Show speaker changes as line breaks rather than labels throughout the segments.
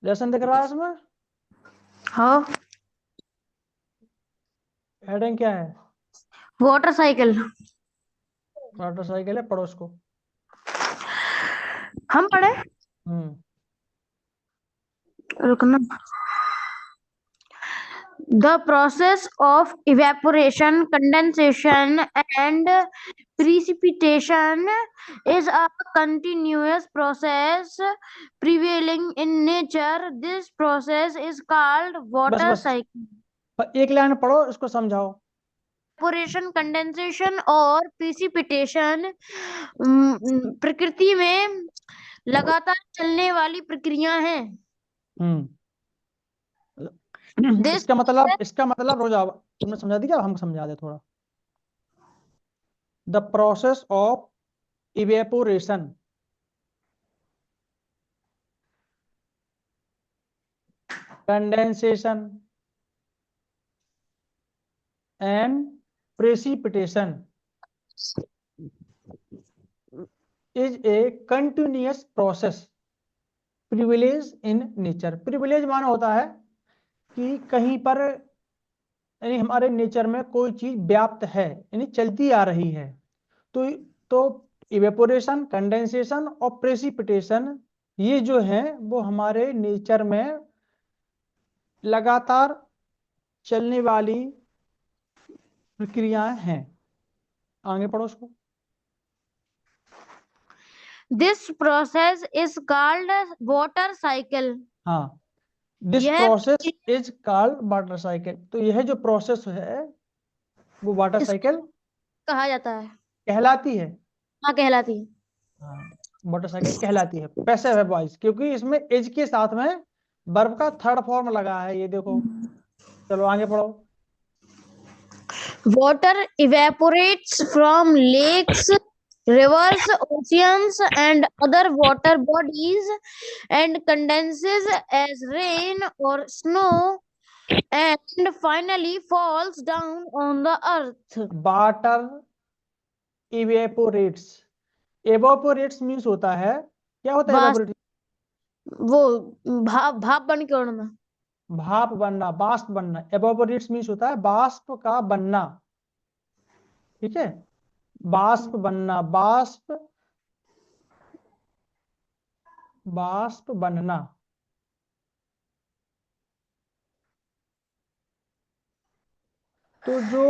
Lesson दिख रहा है इसमें?
हाँ,
हेडिंग क्या है?
Water cycle.
मोटरसाइकिल है, पढ़ो उसको।
हम पढ़े।
हम्म।
रुकना। The process of evaporation, condensation, and precipitation is a continuous process prevailing in nature. This process is called
बस
water
बस,
cycle.
एक लाइन पढ़ो, इसको समझाओ।
इवेपोरेशन, कंडेंसेशन और प्रिसिपिटेशन प्रकृति में लगातार चलने वाली प्रक्रिया हैं।
हम्म।
This
इसका मतलब रोजा तुमने समझा दिया, हम समझा दे थोड़ा। The process of evaporation, condensation and precipitation is a continuous process privilege in nature. Privilege माना होता है कि कहीं पर, यानी हमारे नेचर में कोई चीज व्याप्त है, यानी चलती आ रही है। तो इवेपोरेशन, कंडेंसेशन और प्रेसिपिटेशन, ये जो है वो हमारे नेचर में लगातार चलने वाली प्रक्रियाएं हैं। आगे पढ़ो उसको।
This process is called water cycle.
हाँ, दिस
यह
process is called water cycle. तो यह जो प्रोसेस है वो वाटर
इस
साइकिल
कहा जाता है।
कहलाती है।
हाँ, कहलाती है।
हाँ, मोटरसाइकिल कहलाती है। पैसिव है वॉइस, क्योंकि इसमें एज के साथ में वर्ब का थर्ड फॉर्म लगा है, ये देखो। चलो आगे पढ़ो।
Water evaporates from lakes, rivers, oceans, and other water bodies and condenses as rain or snow and finally falls down on the earth.
Water evaporates. Evaporates means होता है, क्या होता है
बास
एवापोरेट?
वो भाप भाप बन के उड़ना।
भाप बनना, बाष्प बनना। एवापोरेट्स मीन्स होता है बाष्प का बनना। ठीक है, बाष्प बनना, बाष्प, बाष्प बनना। तो जो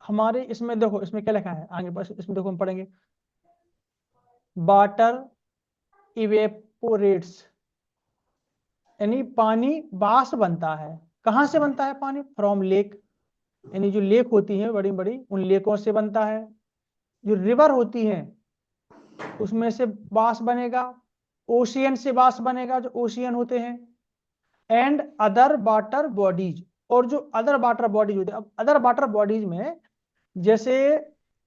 हमारे इसमें देखो, इसमें क्या लिखा है आगे, बस इसमें देखो हम पढ़ेंगे। वाटर इवेपोरेट्स, यानी पानी बाष्प बनता है। कहाँ से बनता है पानी? फ्रॉम लेक, यानी जो लेक होती है बड़ी बड़ी, उन लेकों से बनता है। जो रिवर होती है उसमें से बाष्प बनेगा। ओशियन से बाष्प बनेगा, जो ओशियन होते हैं। एंड अदर वाटर बॉडीज, और जो अदर वाटर बॉडीज होते हैं। अब अदर वाटर बॉडीज में जैसे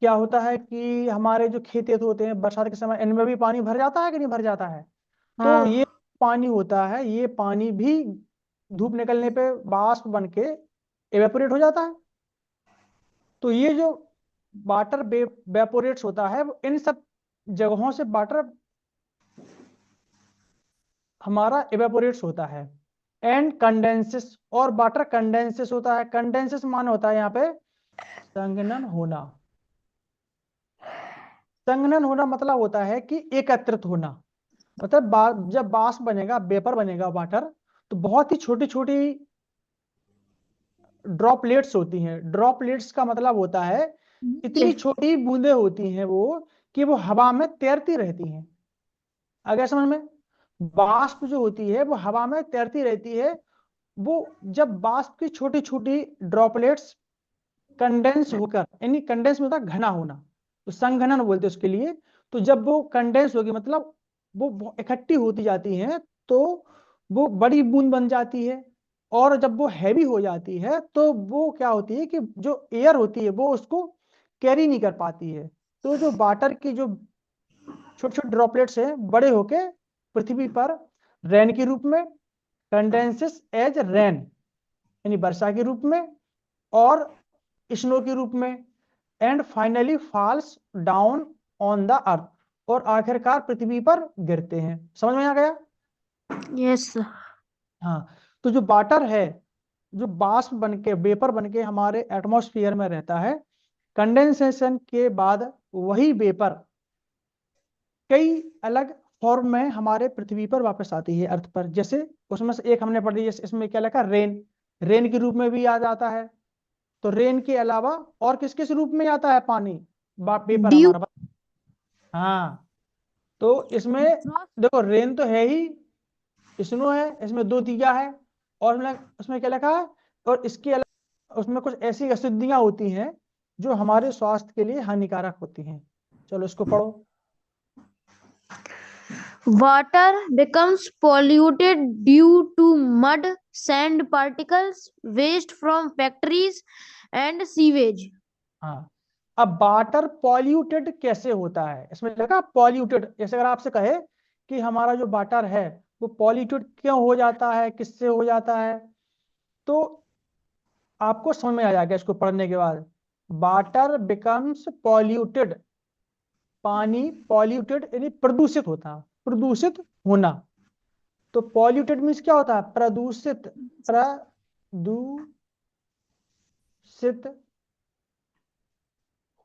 क्या होता है कि हमारे जो खेत होते हैं बरसात के समय, इनमें भी पानी भर जाता है कि नहीं भर जाता है? तो
हाँ।
ये पानी होता है, ये पानी भी धूप निकलने पे बाष्प बन के एवेपोरेट हो जाता है। तो ये जो वाटर वेपोरेट्स होता है, वो इन सब जगहों से वाटर हमारा एवेपोरेट्स होता है। एंड कंडेंसेस, और वाटर कंडेंसेस होता है। कंडेंसेस मान होता है यहाँ पे संघनन होना। संघनन होना मतलब होता है कि एकत्रित होना। मतलब जब बाष्प बनेगा, वेपर बनेगा वाटर, तो बहुत ही छोटी छोटी ड्रॉपलेट्स होती हैं। ड्रॉपलेट्स का मतलब होता है इतनी छोटी बूंदें होती हैं वो, कि वो हवा में तैरती रहती हैं। अगर समझ में, बाष्प जो होती है वो हवा में तैरती रहती है। वो जब बाष्प की छोटी छोटी ड्रॉपलेट्स कंडेंस होकर, यानी कंडेंस में होता है घना होना, तो संघनन बोलते हैं उसके लिए। तो जब वो कंडेंस होगी, मतलब वो इकट्ठी होती जाती हैं, तो वो बड़ी बूंद बन जाती है। और जब वो हैवी हो जाती है तो वो क्या होती है कि जो एयर होती है वो उसको कैरी नहीं कर पाती है। तो जो वाटर की जो छोटे छोटे ड्रॉपलेट्स हैं, बड़े होके पृथ्वी पर रेन के रूप में, कंडेंसेस एज रेन, यानी वर्षा के रूप में, और स्नो के रूप में, and finally falls down on the earth, और आखिरकार पृथ्वी पर गिरते हैं। समझ में आ गया?
Yes sir.
हाँ, तो जो वाटर है, जो बाष्प बन के, वेपर बन के हमारे एटमॉस्फेयर में रहता है, कंडेंसेशन के बाद वही वेपर कई अलग फॉर्म में हमारे पृथ्वी पर वापस आती है, अर्थ पर। जैसे उसमें से एक हमने पढ़ ली, जैसे इसमें क्या लिखा, रेन। रेन के रूप में भी आ जाता है। तो रेन के अलावा और किस किस रूप में आता है पानी, पेपर
ड्यू।
हमारा? हाँ, तो इसमें देखो, रेन तो है ही, स्नो है, इसमें दो दिया है, और उसमें क्या लिखा है, और इसके अलावा उसमें कुछ ऐसी अशुद्धियां होती हैं जो हमारे स्वास्थ्य के लिए हानिकारक होती हैं। चलो इसको पढ़ो।
Water becomes polluted due to mud, sand particles, waste from factories, and sewage.
हाँ, अब वाटर पॉल्यूटेड कैसे होता है, इसमें लगा पॉल्यूटेड। जैसे अगर आपसे कहे कि हमारा जो वाटर है वो पॉल्यूटेड क्यों हो जाता है, किससे हो जाता है, तो आपको समझ में आ जाएगा इसको पढ़ने के बाद। वाटर बिकम्स पॉल्यूटेड, पानी पॉल्यूटेड यानी प्रदूषित होता, प्रदूषित होना। तो पॉल्यूटेड मीन्स क्या होता है, प्रदूषित, प्रदूषित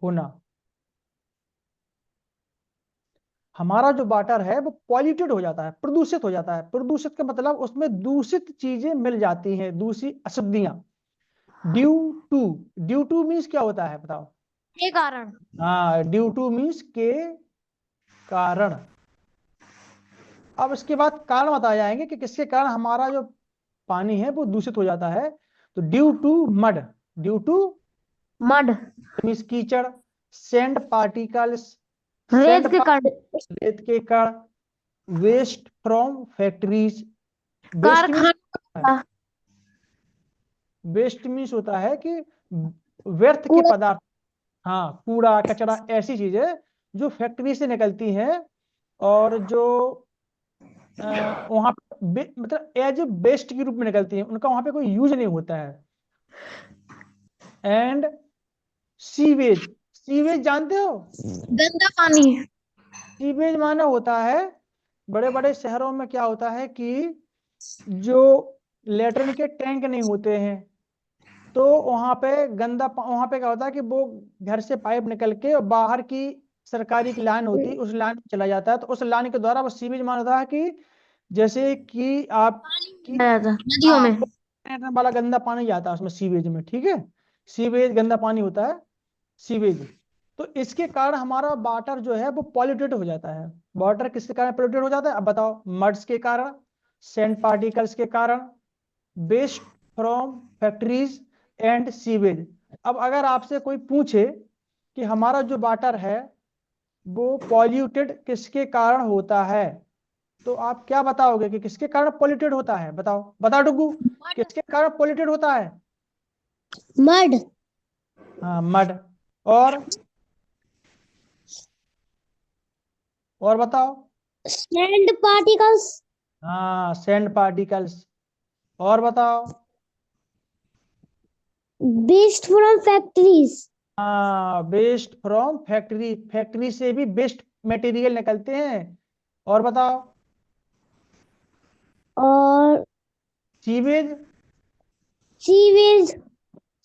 होना। हमारा जो वाटर है वो पॉल्यूटेड हो जाता है, प्रदूषित हो जाता है। प्रदूषित का मतलब उसमें दूषित चीजें मिल जाती हैं, दूषित अशुद्धियां। Due to, due to means क्या होता है बताओ?
के कारण।
हाँ, ड्यू टू मीन्स के कारण। अब इसके बाद कारण बताए जाएंगे कि किसके कारण हमारा जो पानी है वो दूषित हो जाता है। तो due to mud, due to
mud.
Means कीचड़, सैंड पार्टिकल्स,
रेत
सैंड
के कारण।
रेत के कण, waste from factories. Waste means,
कारखाना।
वेस्ट मीन्स होता है कि व्यर्थ के
कूड़ा।
पदार्थ। हाँ, कूड़ा कचरा, ऐसी चीजें जो फैक्ट्री से निकलती हैं और जो वहां मतलब एज ए वेस्ट के रूप में निकलती हैं, उनका वहां पे कोई यूज नहीं होता है। एंड सीवेज, सीवेज जानते हो?
गंदा पानी।
सीवेज माने होता है, बड़े बड़े शहरों में क्या होता है कि जो लेटरिन के टैंक नहीं होते हैं, तो वहां पे वहां पे क्या होता है कि वो घर से पाइप निकल के बाहर की सरकारी की लाइन होती है, उस लाइन में चला जाता है। तो उस लाइन के द्वारा वो सीवेज मान होता है कि जैसे कि आप की,
आया था नदियों
हाँ,
में।
वाला गंदा पानी जाता है उसमें सीवेज में, ठीक है। सीवेज गंदा पानी होता है, सीवेज। तो इसके कारण हमारा वाटर जो है वो पॉल्यूटेड हो जाता है। वाटर किसके कारण पॉल्यूटेड हो जाता है, अब बताओ? मड्स के कारण, सैंड पार्टिकल्स के कारण, waste from factories and sewage. अब अगर आपसे कोई पूछे कि हमारा जो वाटर है वो पॉल्यूटेड किसके कारण होता है, तो आप क्या बताओगे कि किसके कारण पॉल्यूटेड होता है? बताओ, बता डुगू, किसके कारण पॉल्यूटेड होता है?
मड।
हाँ, मड। और बताओ?
Sand particles.
हाँ, सैंड पार्टिकल्स। और बताओ?
Waste from factories.
हाँ, वेस्ट फ्रॉम फैक्ट्री, फैक्ट्री से भी वेस्ट मटेरियल निकलते हैं। और बताओ?
और
सीवेज,
सीवेज।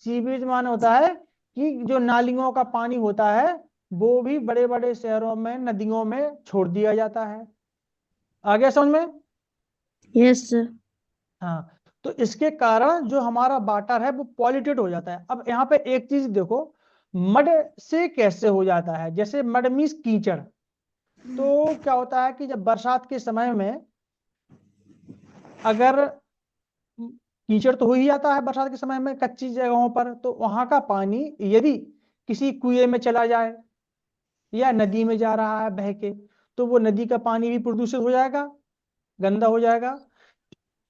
सीवेज मान होता है कि जो नालियों का पानी होता है वो भी बड़े बड़े शहरों में, नदियों में छोड़ दिया जाता है। आ गया समझ में?
Yes sir.
हाँ, तो इसके कारण जो हमारा वाटर है वो पॉल्यूटेड हो जाता है। अब यहाँ पे एक चीज देखो, मड से कैसे हो जाता है। जैसे मड मीन्स कीचड़। तो क्या होता है कि जब बरसात के समय में अगर कीचड़ तो हो ही जाता है बरसात के समय में कच्ची जगहों पर, तो वहां का पानी यदि किसी कुएं में चला जाए या नदी में जा रहा है बह के, तो वो नदी का पानी भी प्रदूषित हो जाएगा, गंदा हो जाएगा।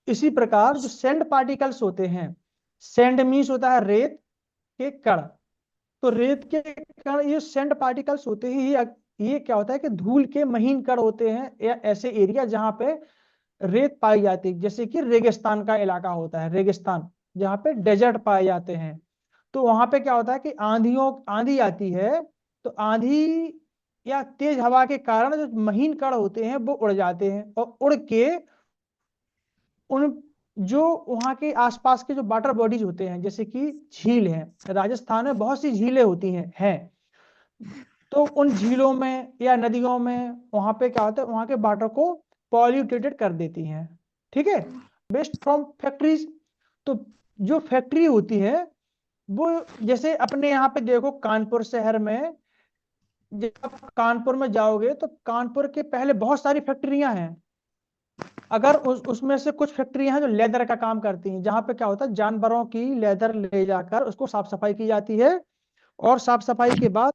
इसी प्रकार जो सैंड पार्टिकल्स होते हैं, सैंड मीन्स होता है रेत के कण। तो रेत के कण, ये सैंड पार्टिकल्स होते हैं, ये क्या होता है कि धूल के महीन कण होते हैं, या ऐसे एरिया जहां पे रेत पाई जाती है। जैसे कि रेगिस्तान का इलाका होता है, रेगिस्तान जहाँ पे डेजर्ट पाए जाते हैं, तो वहां पे क्या होता है कि आंधी आती है, तो आंधी या तेज हवा के कारण जो महीन कण होते हैं वो उड़ जाते हैं, और उड़ के उन जो वहां के आसपास के जो वाटर बॉडीज होते हैं, जैसे कि झील है, राजस्थान में बहुत सी झीलें होती हैं, तो उन झीलों में या नदियों में वहां पे क्या होता है, वहां के वाटर को पॉल्यूटेटेड कर देती हैं। ठीक है, वेस्ट फ्रॉम फैक्ट्रीज। तो जो फैक्ट्री होती है वो, जैसे अपने यहाँ पे देखो कानपुर शहर में, जब आप कानपुर में जाओगे तो कानपुर के पहले बहुत सारी फैक्ट्रियां हैं। अगर उसमें से कुछ फैक्ट्रियां हैं जो लेदर का काम करती हैं, जहां पे क्या होता है, जानवरों की लेदर ले जाकर उसको साफ सफाई की जाती है, और साफ सफाई के बाद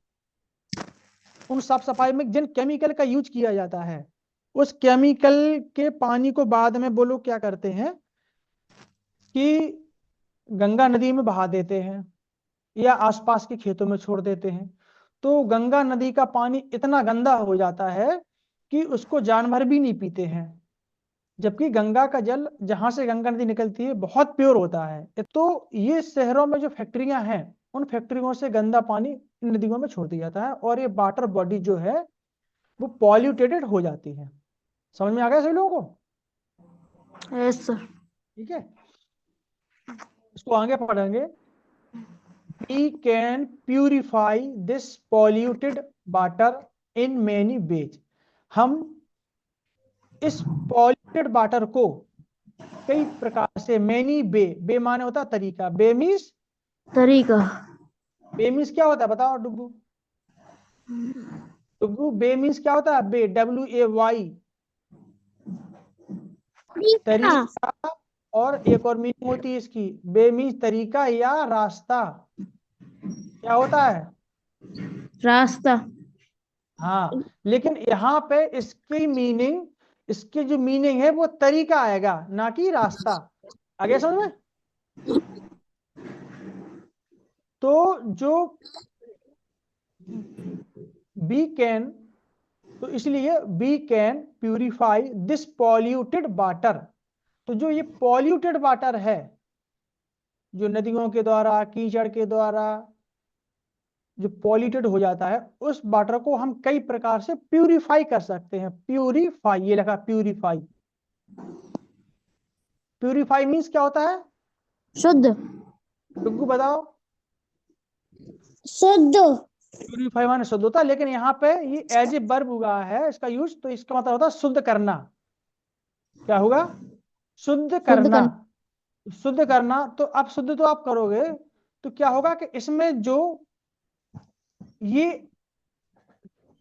उन साफ सफाई में जिन केमिकल का यूज किया जाता है, उस केमिकल के पानी को बाद में वो लोग क्या करते हैं कि गंगा नदी में बहा देते हैं या आसपास के खेतों में छोड़ देते हैं। तो गंगा नदी का पानी इतना गंदा हो जाता है कि उसको जानवर भी नहीं पीते हैं, जबकि गंगा का जल जहां से गंगा नदी निकलती है बहुत प्योर होता है। तो ये शहरों में जो फैक्ट्रियां हैं, उन फैक्ट्रियों से गंदा पानी इन नदियों में छोड़ दिया जाता है, और ये वाटर बॉडी जो है वो पॉल्यूटेटेड हो जाती है। समझ में आ गया सभी लोगों को?
Yes sir.
ठीक है, इसको आगे पढ़ेंगे। We can purify this polluted water in many ways. हम इस पॉल्यूटेड वाटर को कई प्रकार से, मैनी बे माने होता है तरीका,
तरीका।
बे मीन्स क्या होता है बताओ डुगू? डुगू बे मीन्स क्या होता है? बे, WAY, तरीका। और एक और मीनिंग होती है इसकी, बे मीन्स तरीका या रास्ता। क्या होता है?
रास्ता।
हाँ, लेकिन यहाँ पे इसकी जो मीनिंग है वो तरीका आएगा, ना कि रास्ता। आगे समझ में? तो जो वी कैन, तो इसलिए we can purify this polluted water. तो जो ये पॉल्यूटेड वाटर है, जो नदियों के द्वारा, कीचड़ के द्वारा जो पॉल्यूटेड हो जाता है, उस वाटर को हम कई प्रकार से प्यूरिफाई कर सकते हैं। प्यूरिफाई, ये लगा प्यूरिफाई। प्यूरिफाई मीन्स क्या होता है?
शुद्ध।
डुग्गू बताओ।
शुद्ध।
प्यूरिफाई माने शुद्ध होता है, लेकिन यहाँ पे ये एज ए वर्ब हुआ है इसका यूज, तो इसका मतलब होता है शुद्ध करना। क्या होगा? शुद्ध करना। शुद्ध करना, तो अब शुद्ध तो आप करोगे तो क्या होगा कि इसमें जो ये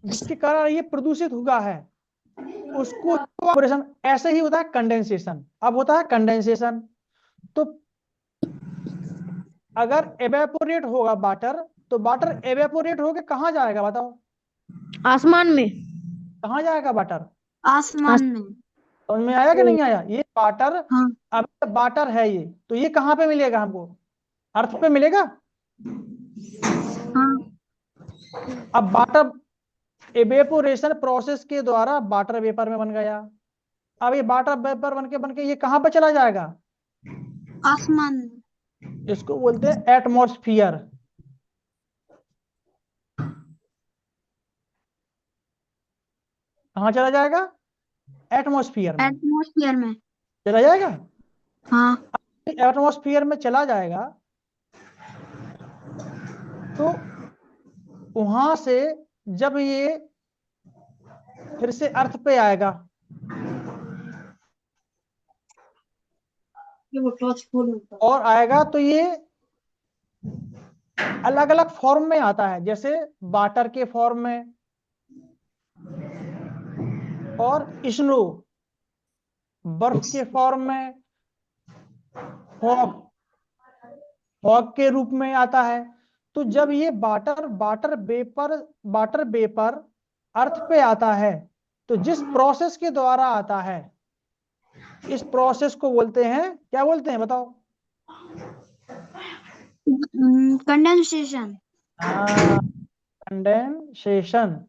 जिसके कारण ये प्रदूषित हुआ है उसको evaporation, ऐसे ही होता है कंडेंसेशन। अब होता है कंडेंसेशन, तो अगर एवेपोरेट होगा वाटर, तो वाटर एवेपोरेट होके कहाँ जाएगा बताओ?
आसमान में।
कहाँ जाएगा वाटर?
आसमान में।
समझ में आया कि नहीं आया? ये वाटर,
हाँ।
अब वाटर है ये, तो ये कहाँ पे मिलेगा हमको? अर्थ पे मिलेगा।
हाँ।
अब वाटर एवेपोरेशन प्रोसेस के द्वारा वाटर वेपर में बन गया। अब ये वाटर वेपर बन के ये कहाँ पे चला जाएगा?
आसमान में।
इसको बोलते हैं एटमॉस्फियर। कहाँ चला जाएगा? एटमॉस्फियर में
एटमॉस्फेयर में।
चला जाएगा।
हाँ।
एटमॉस्फियर में चला जाएगा तो वहां से जब ये फिर से अर्थ पे आएगा, और आएगा तो ये अलग अलग फॉर्म में आता है, जैसे वाटर के फॉर्म में, और स्नो बर्फ के फॉर्म में, फॉग फॉग के रूप में आता है। तो जब ये वाटर वेपर अर्थ पे आता है, तो जिस प्रोसेस के द्वारा आता है, इस प्रोसेस को बोलते हैं, क्या बोलते हैं बताओ?
कंडेंसेशन।
हाँ, कंडेंसेशन।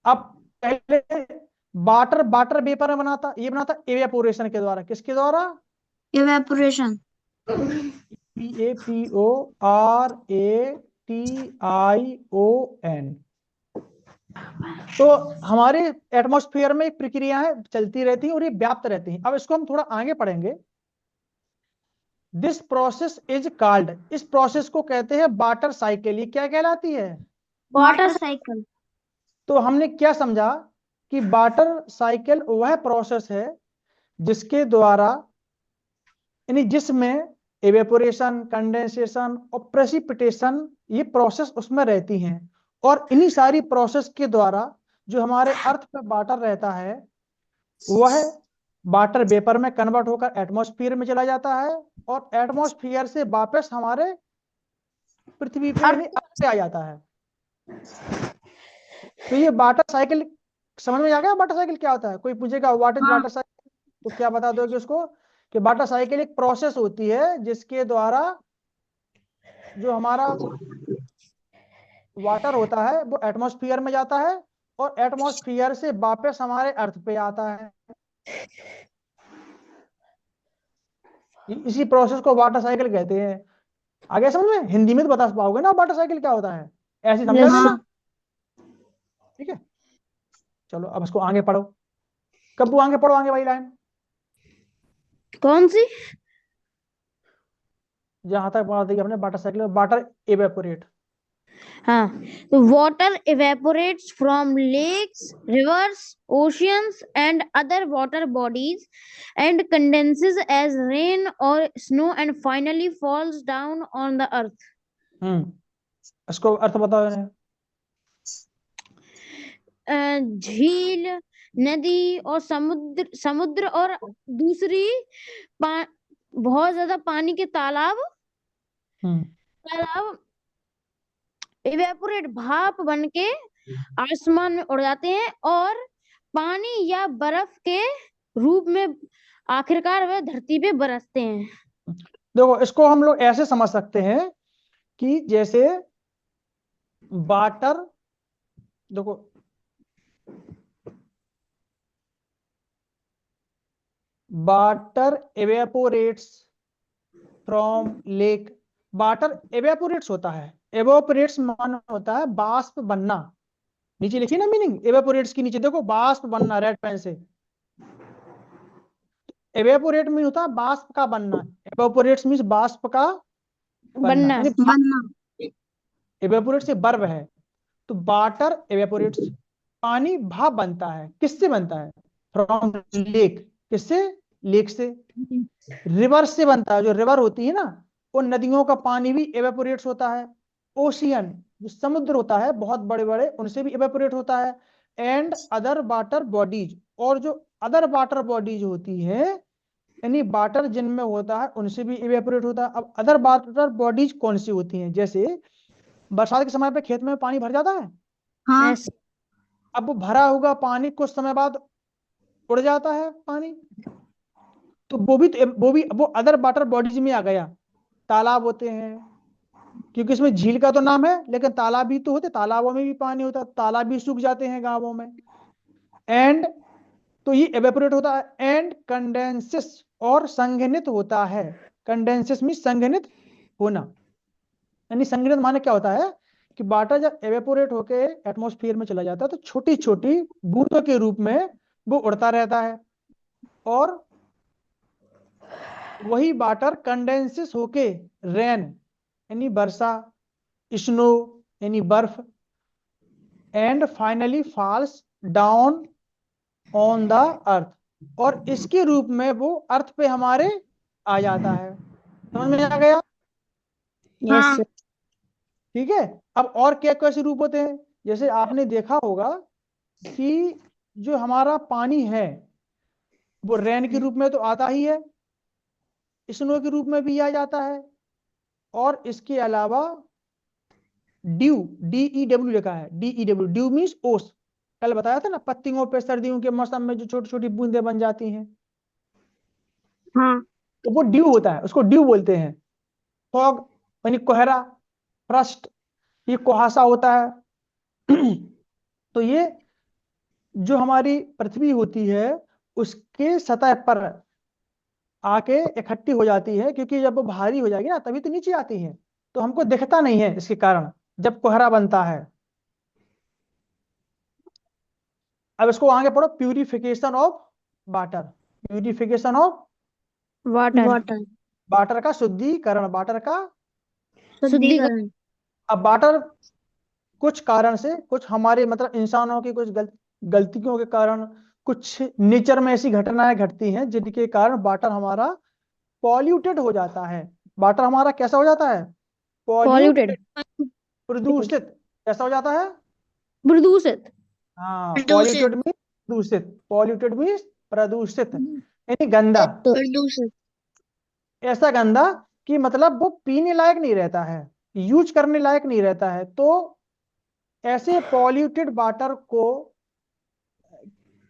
अब पहले वाटर वाटर वेपर में बनाता एवेपोरेशन के द्वारा। किसके द्वारा?
इवेपोरेशन।
PAPORATION tion। तो हमारे एटमॉस्फेयर में प्रक्रियाएं चलती रहती हैं और ये व्याप्त रहती हैं। अब इसको हम थोड़ा आगे पढ़ेंगे। दिस प्रोसेस इज कॉल्ड, इस प्रोसेस को कहते हैं वाटर साइकिल। ये क्या कहलाती है?
Water cycle.
तो हमने क्या समझा कि वाटर साइकिल वह प्रोसेस है जिसके द्वारा, यानी जिसमें एवेपोरेशन, कंडेंसेशन और प्रेसिपिटेशन ये प्रोसेस उसमें रहती हैं, और इन्हीं सारी प्रोसेस के द्वारा जो हमारे अर्थ पे वाटर रहता है वह वाटर वेपर में कन्वर्ट होकर एटमॉस्फेयर में चला जाता है, और एटमॉस्फेयर से वापस हमारे पृथ्वी पे यानी अर्थ पे आ जाता है। तो ये वाटर साइकिल समझ में आ गया? वाटर साइकिल क्या होता है? कोई पूछेगा व्हाट इज वाटर साइकिल, तो क्या बता दोगे उसको कि वाटर साइकिल एक प्रोसेस होती है जिसके द्वारा जो हमारा वाटर होता है वो एटमॉस्फेयर में जाता है और एटमॉस्फेयर से वापस हमारे अर्थ पे आता है। इसी प्रोसेस को वाटर साइकिल कहते हैं। आगे समझ में? हिंदी में तो बता पाओगे ना वाटर साइकिल क्या होता है, ऐसे समझा देना। ठीक है, चलो अब इसको आगे पढ़ो। कब आगे पढ़ो, आगे वाली लाइन
कौन सी?
जहां तक पढ़ा दी हमने वाटर साइकिल, वाटर इवेपोरेट।
हाँ, तो water evaporates from lakes, rivers, oceans, and other water bodies, and condenses as rain or snow, and finally falls down on the earth.
इसको अर्थ बताओ इन्हें।
झील, नदी और समुद्र और दूसरी बहुत ज्यादा पानी के तालाब इवेपोरेट, भाप बन के आसमान में उड़ जाते हैं और पानी या बर्फ के रूप में आखिरकार वह धरती पे बरसते हैं।
देखो इसको हम लोग ऐसे समझ सकते हैं कि जैसे वाटर, देखो water evaporates from lake, water evaporates होता है, एवेपोरेट्स मान होता है बाष्प बनना। नीचे लिखिए ना मीनिंग एवेपोरेट्स की, नीचे देखो बाष्प बनना रेड पेन से। एवेपोरेट मीन होता है बाष्प का बनना, एवेपोरेट्स मीन्स बाष्प का बनना। एवेपोरेट से वर्ब है, तो वाटर एवेपोरेट्स, पानी भाप बनता है। किससे बनता है? फ्रॉम लेक, किससे? लेक से। रिवर से बनता है, जो रिवर होती है ना, वो नदियों का पानी भी एवेपोरेट्स होता है। ओशियन, जो समुद्र होता है बहुत बड़े बड़े, उनसे भी एवेपोरेट होता है। एंड अदर वाटर बॉडीज, और जो अदर वाटर बॉडीज होती है यानी वाटर जिनमें होता है उनसे भी इवेपोरेट होता है। अब अदर वाटर बॉडीज कौन सी होती हैं? जैसे बरसात के समय पे खेत में पानी भर जाता है।
हाँ।
अब वो भरा हुआ पानी कुछ समय बाद उड़ जाता है पानी, तो वो अदर वाटर बॉडीज में आ गया। तालाब होते हैं, क्योंकि इसमें झील का तो नाम है लेकिन तालाब भी तो होते, तालाबों में भी पानी होता है, तालाब भी सूख जाते हैं गांवों में। एंड तो ये एवेपोरेट होता है। एंड कंडेंसेस, और संघनित होता है। कंडेंसेस मीन संघनित होना, यानी संघनित माने क्या होता है कि वाटर जब एवेपोरेट होके एटमॉस्फेयर में चला जाता है तो छोटी छोटी बूंदों के रूप में वो उड़ता रहता है, और वही वाटर कंडेंसेस होके रेन यानी वर्षा, स्नो यानी बर्फ, and finally falls down on the earth, और इसके रूप में वो अर्थ पे हमारे आ जाता है। समझ में आ गया?
यस।
ठीक है। अब और क्या कैसे रूप होते हैं? जैसे आपने देखा होगा कि जो हमारा पानी है वो रेन के रूप में तो आता ही है, स्नो के रूप में भी आ जाता है, और इसके अलावा ड्यू, DEW लिखा है, DEW, ड्यू मीन्स ओस। कल बताया था ना पत्तियों पे सर्दियों के मौसम में जो छोटी छोटी बूंदें बन जाती हैं,
हाँ।
तो वो ड्यू होता है, उसको ड्यू बोलते हैं। फॉग यानी कोहरा, फ्रस्ट ये कुहासा होता है। तो ये जो हमारी पृथ्वी होती है उसके सतह पर आके इकट्ठी हो जाती है, क्योंकि जब वो भारी हो जाएगी ना तभी तो नीचे आती है, तो हमको दिखता नहीं है इसके कारण। जब कोहरा बनता है। अब इसको आगे पढ़ो, purification of water. Purification of
water.
Water का शुद्धिकरण, वाटर का।
शुद्धिकरण।
अब वाटर कुछ कारण से, कुछ हमारे मतलब इंसानों की कुछ गलतियों के कारण, कुछ नेचर में ऐसी घटनाएं घटती हैं जिनके कारण वाटर हमारा पॉल्यूटेड हो जाता है। वाटर हमारा कैसा हो जाता है?
पॉल्यूटेड।
प्रदूषित। कैसा हो जाता है?
प्रदूषित।
हाँ, पॉल्यूटेड मीन दूषित। पॉल्यूटेड मीन प्रदूषित, यानी गंदा।
प्रदूषित।
ऐसा गंदा कि मतलब वो पीने लायक नहीं रहता है, यूज करने लायक नहीं रहता है। तो ऐसे पॉल्यूटेड वाटर को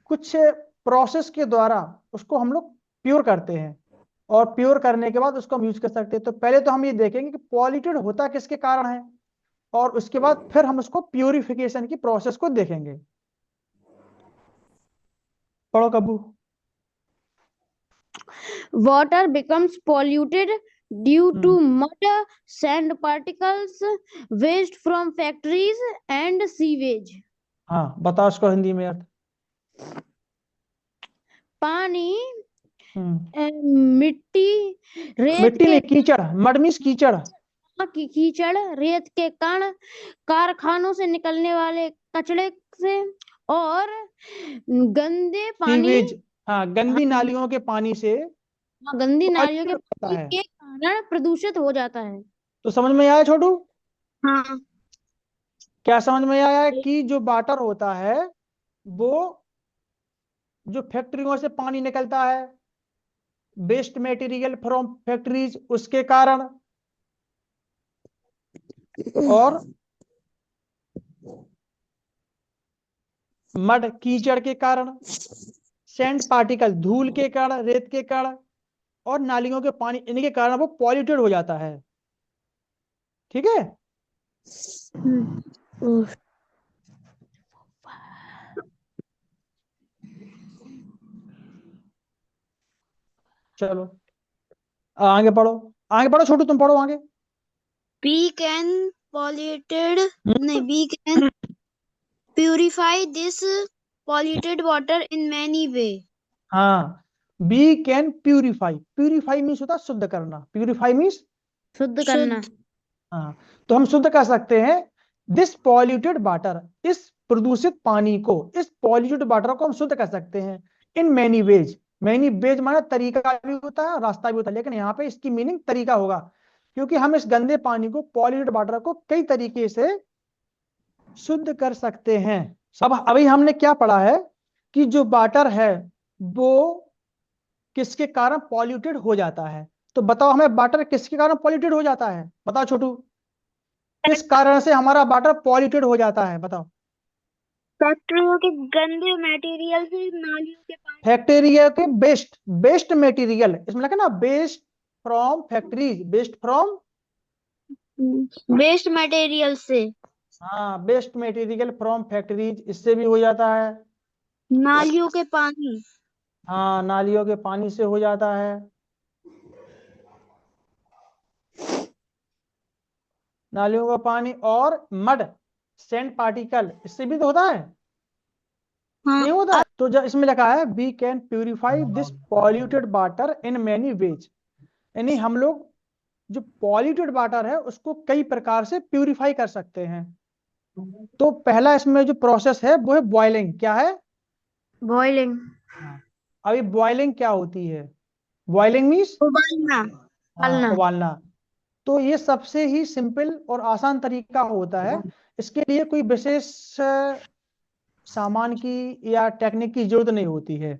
कुछ प्रोसेस के द्वारा उसको हम लोग प्योर करते हैं, और प्योर करने के बाद उसको हम यूज कर सकते हैं। तो पहले तो हम ये देखेंगे कि पॉल्यूटेड होता किसके कारण है, और उसके बाद फिर हम उसको प्यूरिफिकेशन की प्रोसेस को देखेंगे। पढ़ो Kabbu.
Water becomes polluted due to mud, sand particles, waste from factories, and sewage.
हाँ, बताओ इसको हिंदी में अर्थ।
पानी,
मिट्टी
रेत के
नहीं, कीचड़। मड मीन्स कीचड़।
कीचड़, रेत के कण, कारखानों से निकलने वाले कचड़े से, और गंदे पानी।
सीवेज। हाँ, गंदी नालियों के पानी से
गंदी नालियों के
polluted होता
पानी
है।
के कारण प्रदूषित हो जाता है।
तो समझ में आया छोटू?
हाँ।
क्या समझ में आया कि जो वाटर होता है वो, जो फैक्ट्रियों से पानी निकलता है, वेस्ट मटेरियल फ्रॉम फैक्ट्रीज, उसके कारण, और मड कीचड़ के कारण, सैंड पार्टिकल धूल के कारण, रेत के कारण, और नालियों के पानी, इनके कारण वो पॉल्यूटेड हो जाता है। ठीक है? चलो आगे पढ़ो, आगे पढ़ो छोटू, तुम पढ़ो आगे।
We can polluted, no, we can purify this polluted water in many way.
हाँ, we can purify. Purify means होता है शुद्ध करना। प्यूरिफाई मीन्स
शुद्ध करना।
हाँ, तो हम शुद्ध कर सकते हैं दिस पॉल्यूटेड वाटर, इस प्रदूषित पानी को, इस पॉल्यूटेड वाटर को हम शुद्ध कर सकते हैं इन मैनी वेज। मैनी वेज माना तरीका भी होता है, रास्ता भी होता है, लेकिन यहाँ पे इसकी मीनिंग तरीका होगा, क्योंकि हम इस गंदे पानी को, पॉल्यूटेड वाटर को कई तरीके से शुद्ध कर सकते हैं। सब अभी हमने क्या पढ़ा है कि जो वाटर है वो किसके कारण पॉल्यूटेड हो जाता है। तो बताओ हमें, वाटर किसके कारण पॉल्यूटेड हो जाता है? बताओ छोटू, किस कारण से हमारा वाटर पॉल्यूटेड हो जाता है? बताओ।
फैक्ट्रियों के गंदे मटेरियल से नालियों के पानी।
फैक्ट्रिया के बेस्ट, बेस्ट मटेरियल, इसमें लगा ना, best from factories, best from,
waste material से
हाँ, बेस्ट मटेरियल फ्रॉम फैक्ट्रीज, इससे भी हो जाता है।
नालियों के पानी।
हाँ, नालियों के पानी से हो जाता है। नालियों का पानी, और मड, सैंड पार्टिकल, इससे भी तो होता है।
हाँ।
नहीं होता? तो जब इसमें लिखा है we can purify this polluted water in many ways, यानी हम लोग जो पॉल्यूटेड वाटर है उसको कई प्रकार से प्यूरिफाई कर सकते हैं। तो पहला इसमें जो प्रोसेस है वो है बॉइलिंग। क्या है?
बॉइलिंग।
हाँ। अभी बॉइलिंग क्या होती है? बॉइलिंग मीन्स
उबालना। उबालना।
उबालना। तो ये सबसे ही सिंपल और आसान तरीका होता है। इसके लिए कोई विशेष सामान की या टेक्निक की जरूरत नहीं होती है।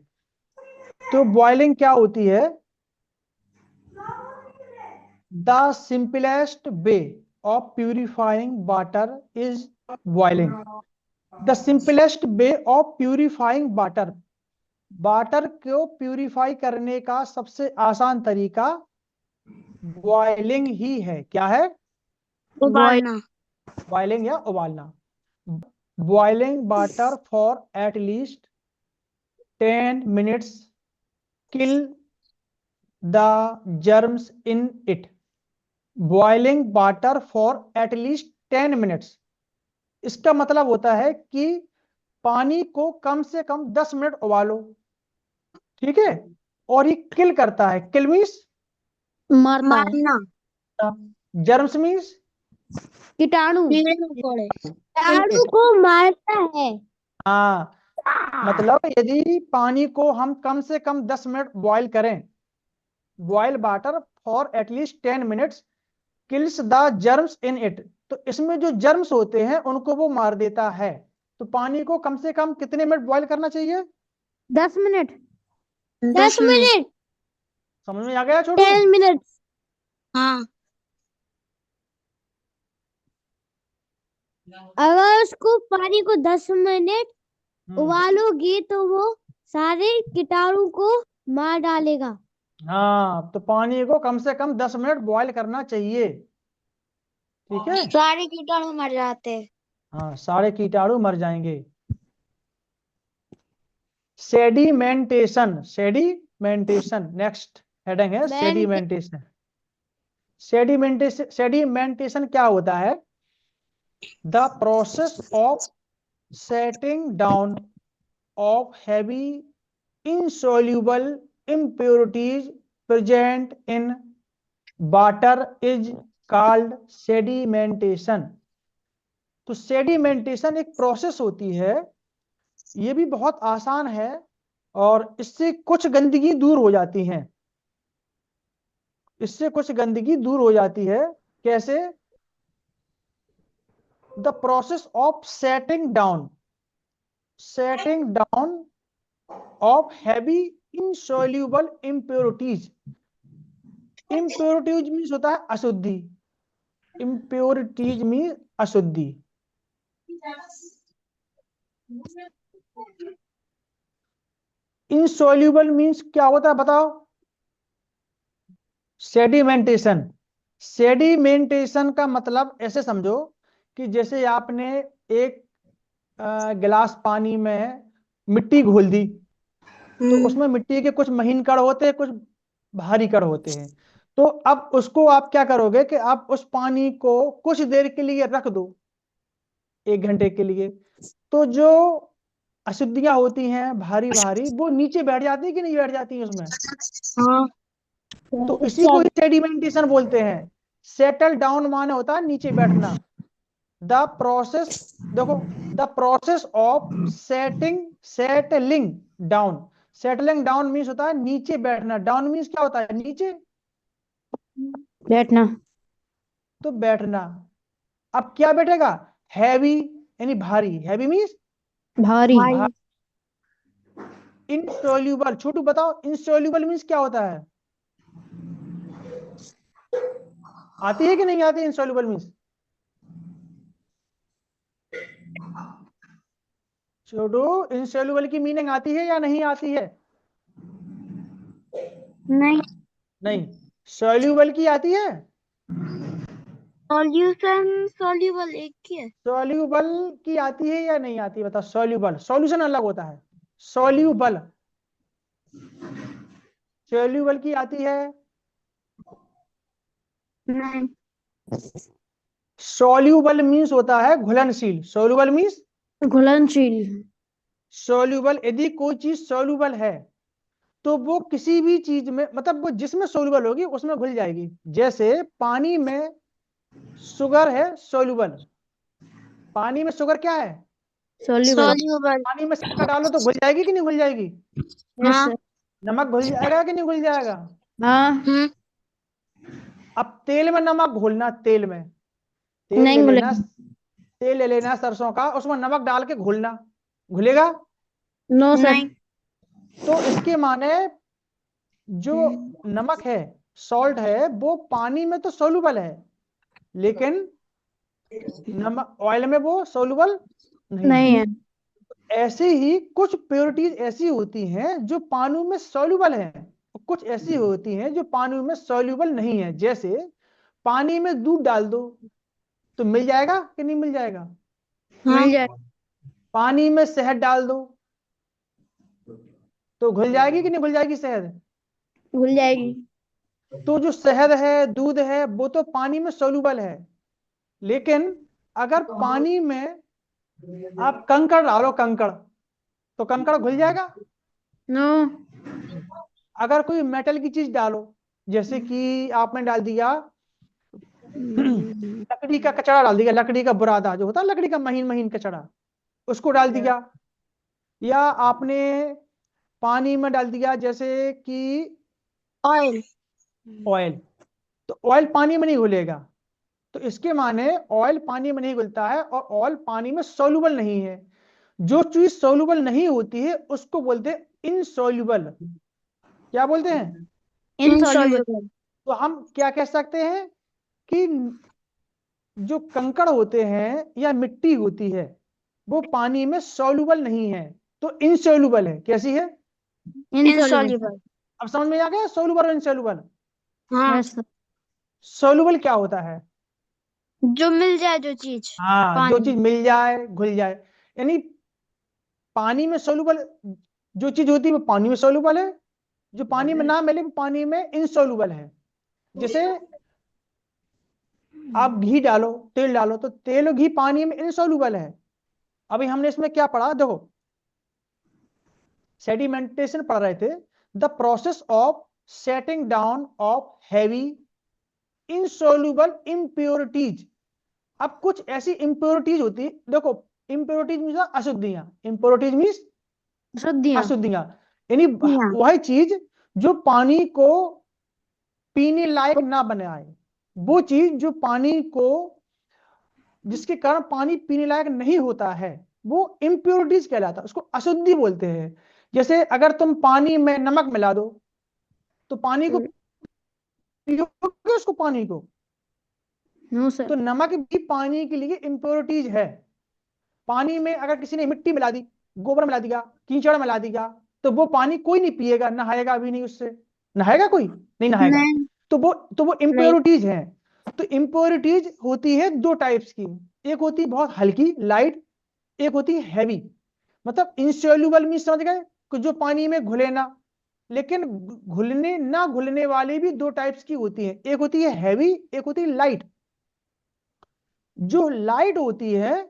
तो बॉइलिंग क्या होती है? The simplest way of purifying water is boiling. The simplest way of purifying water, water को प्यूरिफाई करने का सबसे आसान तरीका बॉइलिंग ही है। क्या है?
उबालना।
बॉइलिंग या उबालना। Boiling water for at least 10 minutes kill the germs in it. Boiling water for at least 10 minutes. इसका मतलब होता है कि पानी को कम से कम 10 मिनट उबालो, ठीक है, और ये किल करता है। किल मीन्स
मारता है।
मारना।
जर्म्स मीन्स
कीटाणु।
कीड़े मकोड़े।
कीटाणु को मारता है।
हाँ, मतलब यदि पानी को हम कम से कम 10 मिनट बॉईल करें, boil water for at least 10 minutes kills the germs in it, तो इसमें जो जर्म्स होते हैं उनको वो मार देता है। तो पानी को कम से कम कितने मिनट बॉईल करना चाहिए?
10 मिनट।
10 मिनट।
समझ में आ गया छोटू?
10 मिनट।
हाँ।
अगर उसको पानी को 10 मिनट
हम्म,
उबालोगी तो वो सारे कीटाणु को मार डालेगा।
हाँ, तो पानी को कम से कम 10 मिनट बॉईल करना चाहिए, ठीक है।
सारे कीटाणु मर जाते हैं।
हाँ, सारे कीटाणु मर जाएंगे। सेडिमेंटेशन, सेडिमेंटेशन नेक्स्ट हेडिंग है, सेडिमेंटेशन। सेडिमेंटेशन क्या होता है? The process of setting down of heavy insoluble impurities present in water is called sedimentation। तो सेडिमेंटेशन एक प्रोसेस होती है, ये भी बहुत आसान है, और इससे कुछ गंदगी दूर हो जाती है। इससे कुछ गंदगी दूर हो जाती है। कैसे? The process of setting down of heavy insoluble impurities। Impurities means होता है अशुद्धि, इम्प्योरिटीज मीन्स अशुद्धि। इनसोल्यूबल मीन्स क्या होता है बताओ? सेडिमेंटेशन। सेडिमेंटेशन का मतलब ऐसे समझो कि जैसे आपने एक गिलास पानी में मिट्टी घोल दी, तो उसमें मिट्टी के कुछ महीन कण होते हैं, कुछ भारी कण होते हैं। तो अब उसको आप क्या करोगे कि आप उस पानी को कुछ देर के लिए रख दो, 1 घंटे के लिए, तो जो अशुद्धियां होती हैं भारी भारी, वो नीचे बैठ जाती है कि नहीं बैठ जाती है उसमें?
हाँ।
तो इसी को ही सेडिमेंटेशन बोलते हैं। सेटल डाउन माने होता है नीचे बैठना। द प्रोसेस, देखो, the process of settling down. Settling down means होता है नीचे बैठना। डाउन मीन्स क्या होता है? नीचे,
बैठना।
तो बैठना। अब क्या बैठेगा? हैवी यानी भारी। हैवी मीन्स
भारी।
इनसोल्यूबल। छोटू बताओ, इनसोल्यूबल मीन्स क्या होता है? आती है कि नहीं आती इनसोल्यूबल मीन्स? छोटू, इनसोल्यूबल की मीनिंग आती है या नहीं आती है?
नहीं।
नहीं। सोल्यूबल की आती है?
सॉल्यूशन सॉल्यूबल एक ही है।
सोल्यूबल की आती है या नहीं आती? बताओ। सोल्यूबल, सॉल्यूशन अलग होता है। सोल्यूबल, सोल्यूबल की आती है?
नहीं।
सोल्यूबल मीन्स होता है घुलनशील। सोल्यूबल मीन्स
घुलनशील।
सोल्यूबल। यदि कोई चीज सोल्यूबल है तो वो किसी भी चीज में, मतलब वो जिसमें सोल्यूबल होगी उसमें घुल जाएगी। जैसे पानी में शुगर है, सोल्यूबल। पानी में शुगर क्या है?
सोल्यूबल।
सॉल्यूबल।
पानी में शक्कर डालो तो घुल जाएगी कि नहीं घुल जाएगी?
हाँ।
नमक घुल जाएगा कि नहीं घुल जाएगा?
हाँ।
अब तेल में नमक घोलना, तेल में, तेल
नहीं
ले लेना,
घुलेगा।
तेल ले लेना सरसों का, उसमें नमक डाल के घोलना, घुलेगा?
No sir.
नहीं।
तो इसके माने जो नमक है, सॉल्ट है, वो पानी में तो सोल्यूबल है, लेकिन नमक ऑयल में वो सोल्यूबल नहीं
नहीं
है।
है।
ऐसे ही कुछ प्योरिटीज ऐसी होती हैं जो पानी में सोल्यूबल है, कुछ ऐसी होती हैं जो पानी में सोल्यूबल नहीं है। जैसे पानी में दूध डाल दो तो मिल जाएगा कि नहीं मिल जाएगा?
हाँ।
मिल जाएगा।
पानी में शहद डाल दो तो घुल जाएगी कि नहीं घुल जाएगी शहद?
घुल जाएगी।
तो जो शहद है, दूध है, वो तो पानी में सोल्यूबल है, लेकिन अगर पानी में आप कंकड़ डालो, कंकड़, तो कंकड़ घुल जाएगा?
नो।
अगर कोई मेटल की चीज डालो, जैसे कि आपने डाल दिया लकड़ी का कचरा डाल दिया, लकड़ी का बुरादा जो होता है, लकड़ी का महीन महीन कचरा, उसको डाल दिया, या आपने पानी में डाल दिया जैसे कि
ऑयल।
ऑयल, तो ऑयल पानी में नहीं घुलेगा। तो इसके माने ऑयल पानी में नहीं घुलता है, और ऑयल पानी में सोल्यूबल नहीं है। जो चीज सोल्यूबल नहीं होती है उसको बोलते हैं इनसोल्यूबल। क्या बोलते हैं?
इनसॉल्युबल।
तो हम क्या कह सकते हैं कि जो कंकड़ होते हैं या मिट्टी होती है वो पानी में सोल्यूबल नहीं है, तो इनसोल्यूबल है। कैसी है?
इनसॉल्युबल।
अब समझ में आ गया सोल्यूबल और इनसोल्यूबल?
हाँ,
यस।
सोल्यूबल क्या होता है?
जो मिल जाए जो चीज
हाँ, जो
पानी।
चीज मिल जाए, घुल जाए। यानी पानी में सोल्यूबल जो चीज होती है वो पानी में सोल्यूबल है, जो पानी में ना मिले वो पानी में इनसोल्यूबल है। जैसे आप घी डालो, तेल डालो, तो तेल और घी पानी में इनसोल्यूबल है। अभी हमने इसमें क्या पढ़ा देखो, सेडिमेंटेशन पढ़ रहे थे, the process of setting down of heavy insoluble impurities. अब कुछ ऐसी इम्प्योरिटीज होती, देखो इम्प्योरिटीज मीन्स अशुद्धियां, इम्प्योरिटीज मीन्स
शुद्धियां।
अशुद्धियां, यानी
हाँ।
वही चीज जो पानी को पीने लायक ना बनाए, वो चीज जो पानी को, जिसके कारण पानी पीने लायक नहीं होता है, वो इम्प्योरिटीज कहलाता है, उसको अशुद्धि बोलते हैं। जैसे अगर तुम पानी में नमक मिला दो तो पानी को पियोगे, उसको पानी को?
नो
तो
सर।
नमक भी पानी के लिए इम्प्योरिटीज है। पानी में अगर किसी ने मिट्टी मिला दी, गोबर मिला दिया, कीचड़ मिला दिया, तो वो पानी कोई नहीं पिएगा, नहाएगा भी नहीं उससे। नहाएगा कोई? नहीं नहाएगा।
नहीं।
तो वो
नहीं।
इम्प्योरिटीज है। तो इम्प्योरिटीज होती है दो टाइप्स की, एक होती है बहुत हल्की लाइट, एक होती है हैवी। मतलब इनसोल्यूबल मीन समझ गए कि जो पानी में घुले ना, लेकिन घुलने ना घुलने वाली भी दो टाइप्स की होती है, एक होती है हैवी, एक होती है लाइट। जो लाइट होती है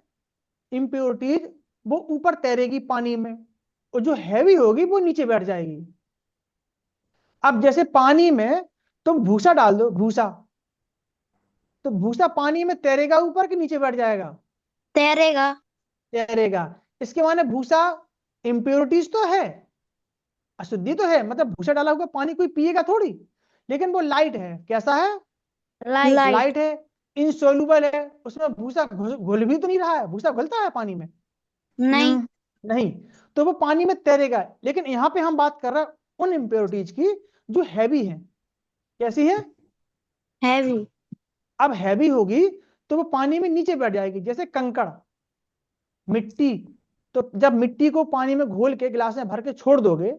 इम्प्योरिटीज, वो ऊपर तैरेगी पानी में, और जो हैवी होगी वो नीचे बैठ जाएगी। अब जैसे पानी में तुम भूसा डाल दो, भूसा, तो भूसा पानी में तैरेगा ऊपर कि नीचे बैठ जाएगा?
तैरेगा।
तैरेगा। इसके माने भूसा इम्प्योरिटीज तो है, अशुद्धि तो है, मतलब भूसा डाला हुआ पानी कोई पिएगा थोड़ी, लेकिन वो लाइट है। कैसा है?
लाइट।
लाइट।
लाइट है, इनसोल्यूबल है, उसमें भूसा घुल भी तो नहीं रहा है। भूसा घुलता है पानी में?
नो।
नहीं।
नहीं। तो वो पानी में तैरेगा। लेकिन यहाँ पे हम बात कर रहे हैं उन इम्प्योरिटीज की जो हैवी है। कैसी है?
हैवी।
अब हैवी होगी तो वो पानी में नीचे बैठ जाएगी, जैसे कंकड़, मिट्टी। तो जब मिट्टी को पानी में घोल के गिलास में भर के छोड़ दोगे,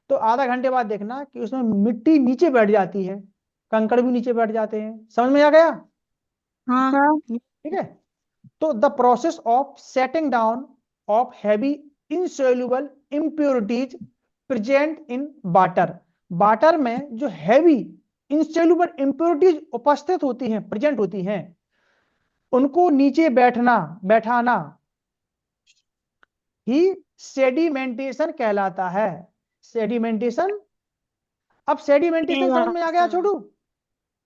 तो आधा घंटे बाद देखना कि उसमें मिट्टी नीचे बैठ जाती है, कंकड़ भी नीचे बैठ जाते हैं। समझ में आ गया?
हाँ।
ठीक है। तो the process of setting down of heavy insoluble impurities present in water. Water में जो हैवी इनसोल्यूबल इम्प्योरिटीज उपस्थित होती हैं, प्रेजेंट होती हैं, उनको नीचे बैठाना ही सेडिमेंटेशन कहलाता है। सेडिमेंटेशन। अब सेडिमेंटेशन समझ में आ गया छोटू?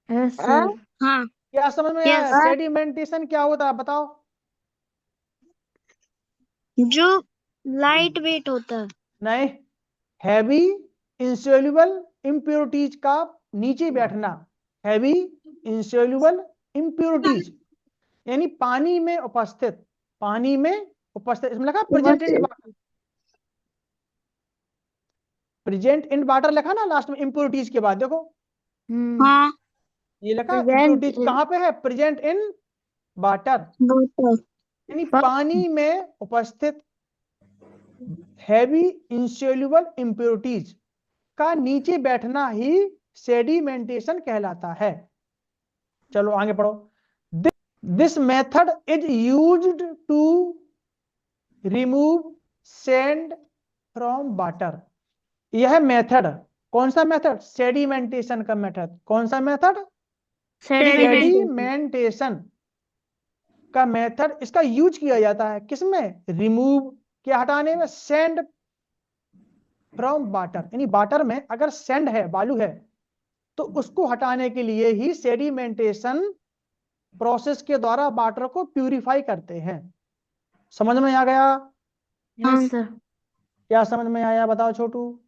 Yes sir.
हाँ।
क्या समझ में
यस।
आया? सेडिमेंटेशन क्या होता है बताओ?
जो लाइट वेट होता है।
नहीं, हैवी इंसोल्यूबल इम्प्योरिटीज का नीचे बैठना, हैवी इंसोल्यूबल इम्प्योरिटीज, यानी पानी में उपस्थित, पानी में उपस्थित, इसमें लिखा present in water, present in water लिखा ना लास्ट में इम्प्योरिटीज के बाद, देखो
हाँ।
ये लिखा
प्रेजेंट
इम्प्योरिटीज कहाँ पे है? Present in water,
water.
यानी पानी में उपस्थित हैवी इंसोल्यूबल इम्प्योरिटीज का नीचे बैठना ही सेडिमेंटेशन कहलाता है। चलो आगे पढ़ो। This method is used to remove sand from water. यह मेथड, कौन सा मेथड? सेडिमेंटेशन का मेथड। कौन सा मेथड?
सेडिमेंटेशन।
सेडिमेंटेशन। का मेथड इसका यूज किया जाता है किसमें? रिमूव, क्या हटाने में? सैंड फ्रॉम वाटर, यानी वाटर में अगर सैंड है, बालू है, तो उसको हटाने के लिए ही सेडिमेंटेशन प्रोसेस के द्वारा वाटर को प्यूरिफाई करते हैं। समझ में आ गया?
Yes sir.
क्या समझ में आया? बताओ छोटू,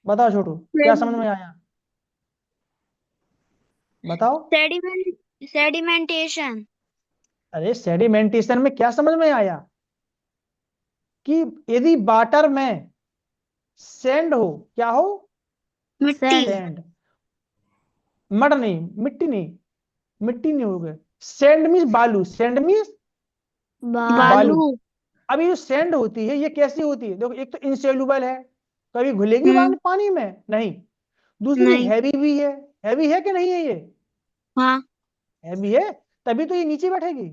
बताओ छोटू, क्या समझ में आया? बताओ।
सेडिमेंटेशन।
अरे सेडिमेंटेशन में क्या समझ में आया? कि यदि वाटर में सैंड हो, क्या हो?
मिट्टी।
सैंड, मड नहीं, मिट्टी नहीं, मिट्टी नहीं हो गए, सैंड मीन्स बालू, सैंड मीन्स बालू।
बालू।
अब ये जो सैंड होती है ये कैसी होती है? देखो, एक तो इनसेल्युबल है, कभी घुलेगी पानी में नहीं, दूसरी
नहीं।
हैवी भी है। हैवी है कि नहीं है? ये
हाँ।
हैवी है, तभी तो ये नीचे बैठेगी।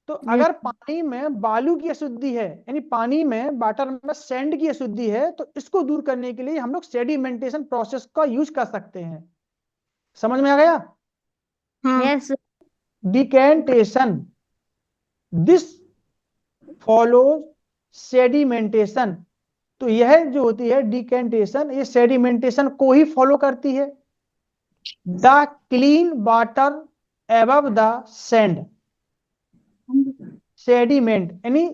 तो अगर पानी में बालू की अशुद्धि है, यानी पानी में वाटर में सैंड की अशुद्धि है, तो इसको दूर करने के लिए हम लोग सेडिमेंटेशन प्रोसेस का यूज कर सकते हैं। समझ में आ गया?
हाँ।
Yes.
Decantation, this follows sedimentation. तो यह जो होती है डिकेंटेशन, ये सेडिमेंटेशन को ही फॉलो करती है। The clean water above the sand, sediment यानी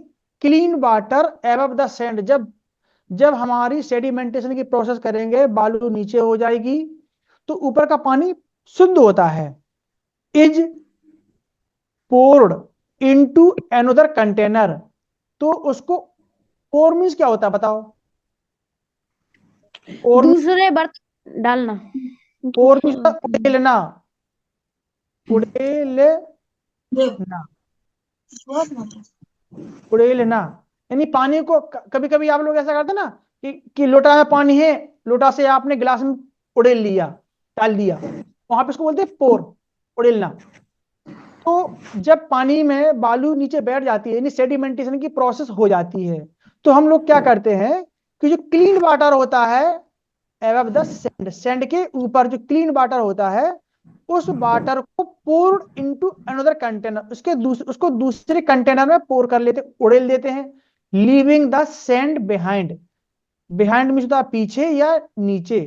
clean water above the sand, जब जब हमारी सेडिमेंटेशन की प्रोसेस करेंगे, बालू नीचे हो जाएगी, तो ऊपर का पानी शुद्ध होता है। Is poured into another container, तो उसको पोर मींस क्या होता है बताओ? और
दूसरे बर्तन डालना।
पोर मींस उड़ेलना, उड़ेलना, उड़ेलना, यानी पानी को कभी कभी आप लोग ऐसा करते ना कि लोटा में पानी है, लोटा से आपने गिलास में उड़ेल लिया, डाल दिया, वहां पे इसको बोलते हैं पोर, उड़ेलना। तो जब पानी में बालू नीचे बैठ जाती है, यानी सेडिमेंटेशन की प्रोसेस हो जाती है, तो हम लोग क्या करते हैं कि जो क्लीन वाटर होता है एबव द सैंड, सैंड के ऊपर जो क्लीन वाटर होता है, उस वाटर को पोर इनटू अनदर कंटेनर, उसको दूसरे कंटेनर में पोर कर लेते, उड़ेल देते हैं। Leaving the sand behind, behind means होता पीछे या नीचे,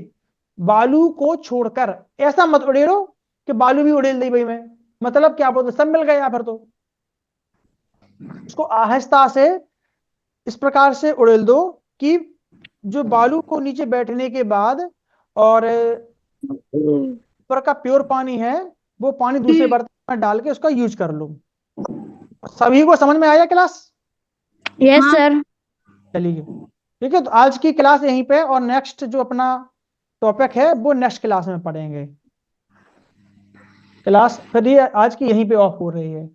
बालू को छोड़कर। ऐसा मत उड़ेलो कि बालू भी उड़ेल दी भाई मैं, मतलब क्या बोलते, सब मिल गया फिर तो। उसको आहिस्ता से इस प्रकार से उड़ेल दो कि जो बालू को नीचे बैठने के बाद और ऊपर का प्योर पानी है, वो पानी दूसरे बर्तन में डाल के उसका यूज कर लो। सभी को समझ में आया क्लास?
Yes sir.
चलिए ठीक है, तो आज की क्लास यहीं पे, और नेक्स्ट जो अपना टॉपिक है वो नेक्स्ट क्लास में पढ़ेंगे। क्लास फिर ये आज की यहीं पे ऑफ हो रही है।